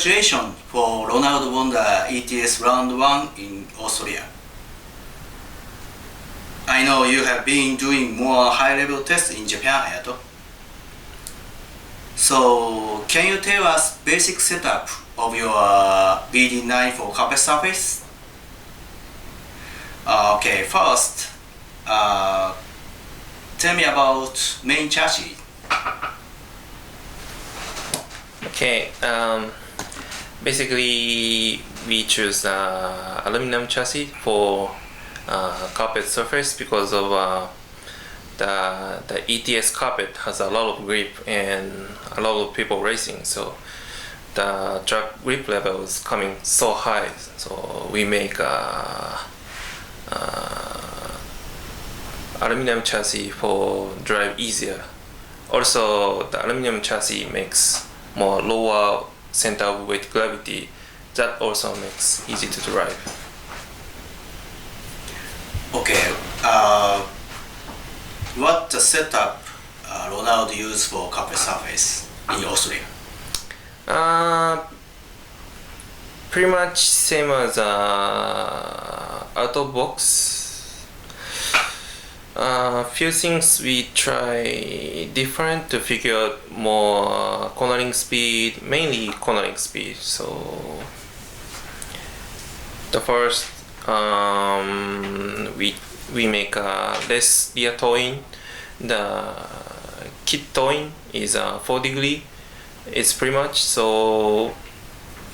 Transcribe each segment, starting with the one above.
congratulations for Ronald won the ETS Round-1 in Austria. I know you have been doing more high-level tests in Japan, Hayato. So, can you tell us basic setup of your BD9 for carpet surface? Okay, first, tell me about main chassis. Okay, basically we choose aluminum chassis for carpet surface because of the ETS carpet has a lot of grip and a lot of people racing, so the track grip level is coming so high, so we make aluminum chassis for drive easier. Also, the aluminum chassis makes more lower center of weight gravity, that also makes easy to drive. Okay, what the setup Ronald used for carpet surface in Austria? Pretty much same as out of box. Few things we try different to figure out more cornering speed, mainly cornering speed. So the first we make less rear towing. The kit towing is 4 degree. It's pretty much, so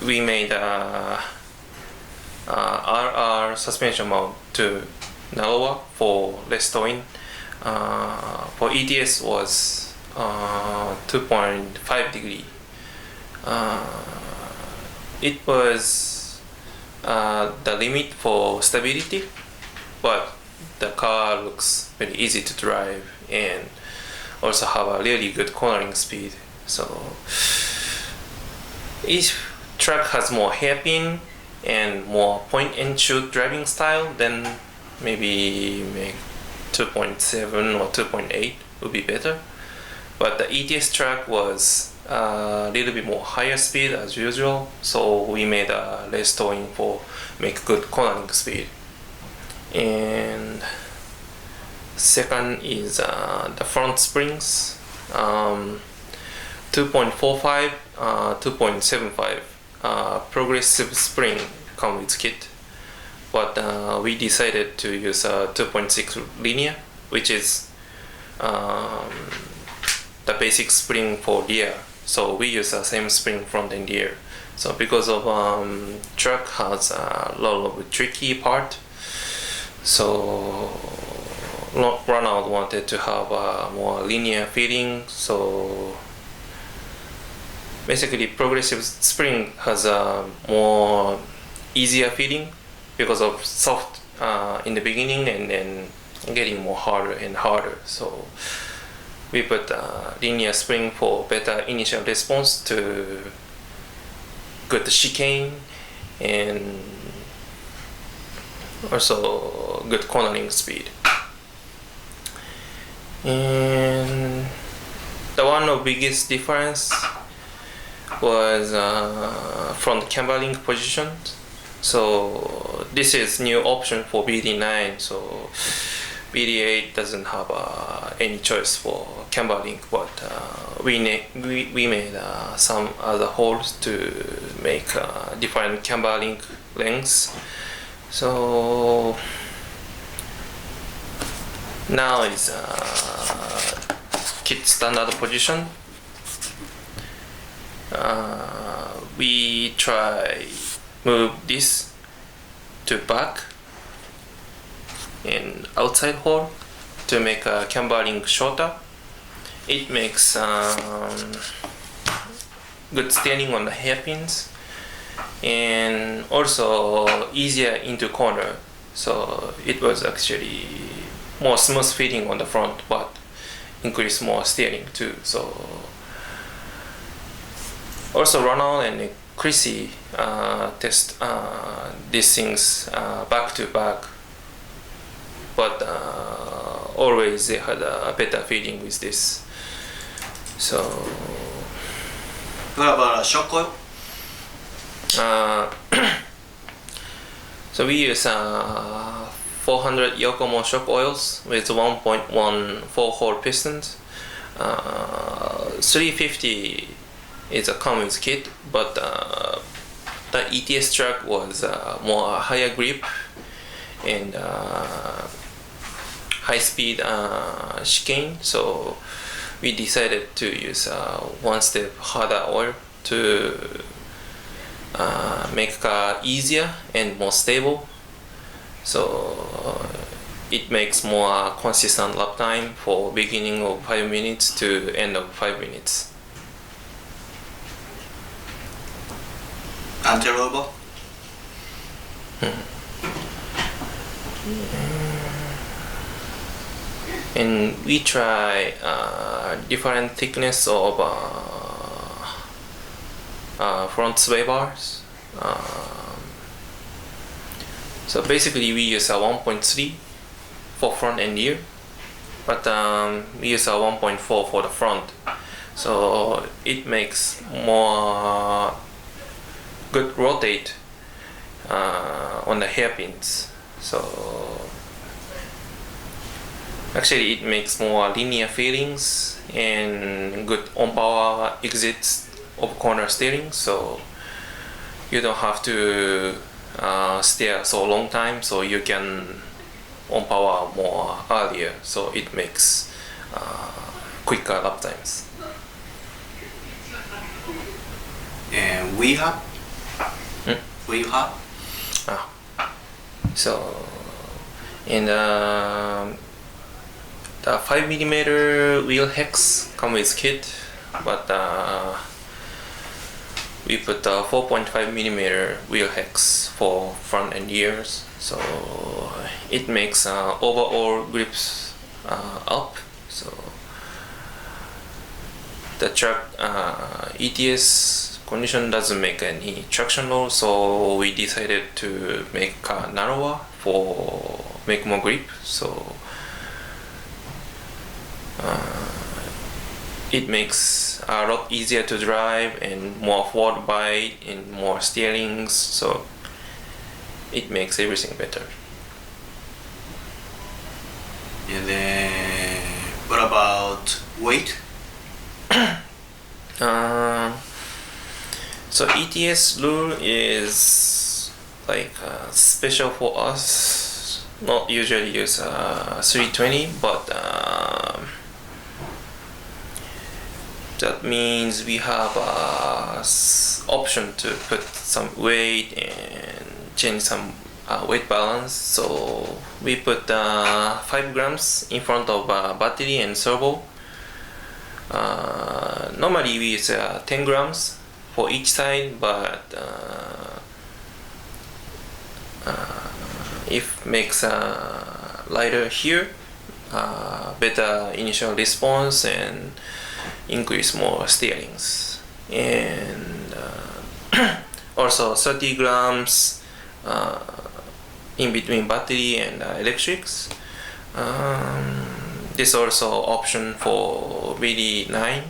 we made RR suspension mount to narrower for less towing. For ETS was 2.5 degree. It was the limit for stability, but the car looks very easy to drive and also have a really good cornering speed. So each track has more hairpin and more point and shoot driving style, then maybe make 2.7 or 2.8 would be better. But the ETS track was a little bit more higher speed as usual, so we made less towing for make good cornering speed. And second is the front springs, 2.45, 2.75 progressive spring come with kit, but we decided to use a 2.6 linear, which is the basic spring for rear. So we use the same spring front and rear. So because of truck has a lot of tricky part, so Ronald wanted to have a more linear feeling. So basically progressive spring has a more easier feeling because of soft in the beginning and then getting more harder and harder. So we put linear spring for better initial response to good chicane and also good cornering speed. And the one of biggest difference was front camber link position. So this is new option for BD9. So BD8 doesn't have any choice for camber link, but we made some other holes to make different camber link lengths. So now is kit standard position. We try move this to back and outside hole to make a camber link shorter. It makes good steering on the hairpins and also easier into corner. So it was actually more smooth feeling on the front, but increase more steering too. So also Ronald and Chrissy test these things back to back, but always they had a better feeling with this. So what about shock coil? So we use 400 YOKOMO shock oils with 1.1 4-hole pistons. 350 is a common kit, but the ETS track was more higher grip and high speed chicane, so we decided to use one step harder oil to make car easier and more stable, so it makes more consistent lap time for beginning of 5 minutes to end of 5 minutes. Until And we try different thickness of front sway bars. So basically we use a 1.3 for front and rear, but we use a 1.4 for the front, so it makes more good rotate on the hairpins. So actually it makes more linear feelings and good on power exits of corner steering, so you don't have to steer so long time, so you can on power more earlier, so it makes quicker lap times. And we have So in the 5mm wheel hex come with kit, but we put 4.5mm wheel hex for front and rears, so it makes overall grips up. So the truck ETS condition doesn't make any traction loss, so we decided to make narrower for make more grip. So it makes a lot easier to drive and more forward bite and more steerings, so it makes everything better. And then what about weight? So ETS rule is like special for us. Not usually use 320, but that means we have option to put some weight and change some weight balance. So we put 5 grams in front of battery and servo. Normally we use 10 grams for each side, but if makes lighter here, better initial response and increase more steerings. And also 30 grams in between battery and electrics. This also option for BD9.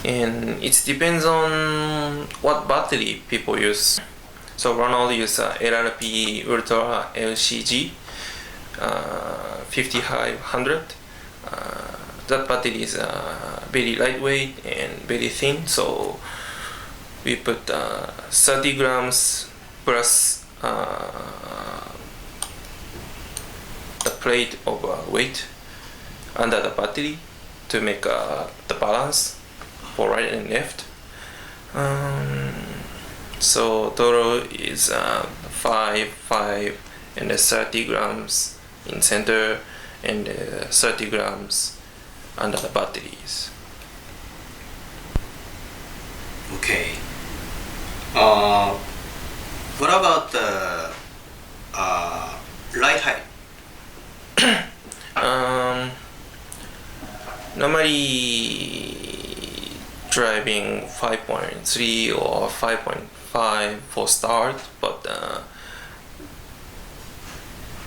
And it depends on what battery people use. So Ronald uses LRP Ultra LCG 5500. That battery is very lightweight and very thin, so we put 30 grams plus the plate of weight under the battery to make the balance for right and left. So total is 5, 5 and 30 grams in center and 30 grams under the batteries. Okay. What about the ride height? Normally driving 5.3 or 5.5 for start, but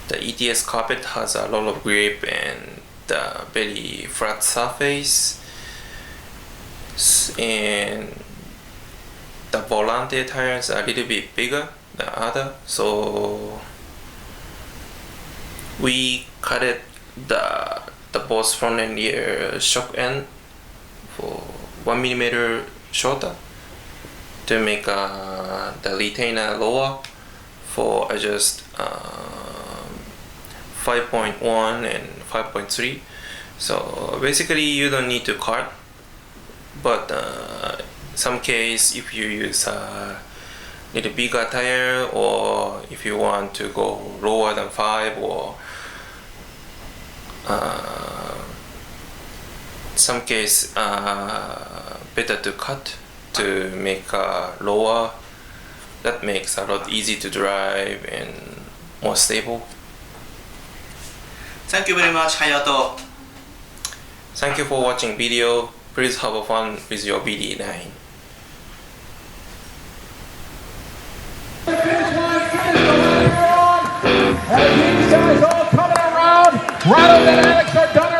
the ETS carpet has a lot of grip and very flat surface. and the Volante tires are a little bit bigger than other, so we cut it the both front and rear shock end for 1 mm shorter to make the retainer lower for adjust 5.1 and 5.3. So basically you don't need to cut, but some case if you use a little bigger tire, or if you want to go lower than 5, or some case better to cut to make lower. That makes a lot easy to drive and more stable. Thank you very much, Hayato. Thank you for watching video. Please have fun with your BD9. And these guys all coming around. Ronald and Alex are done.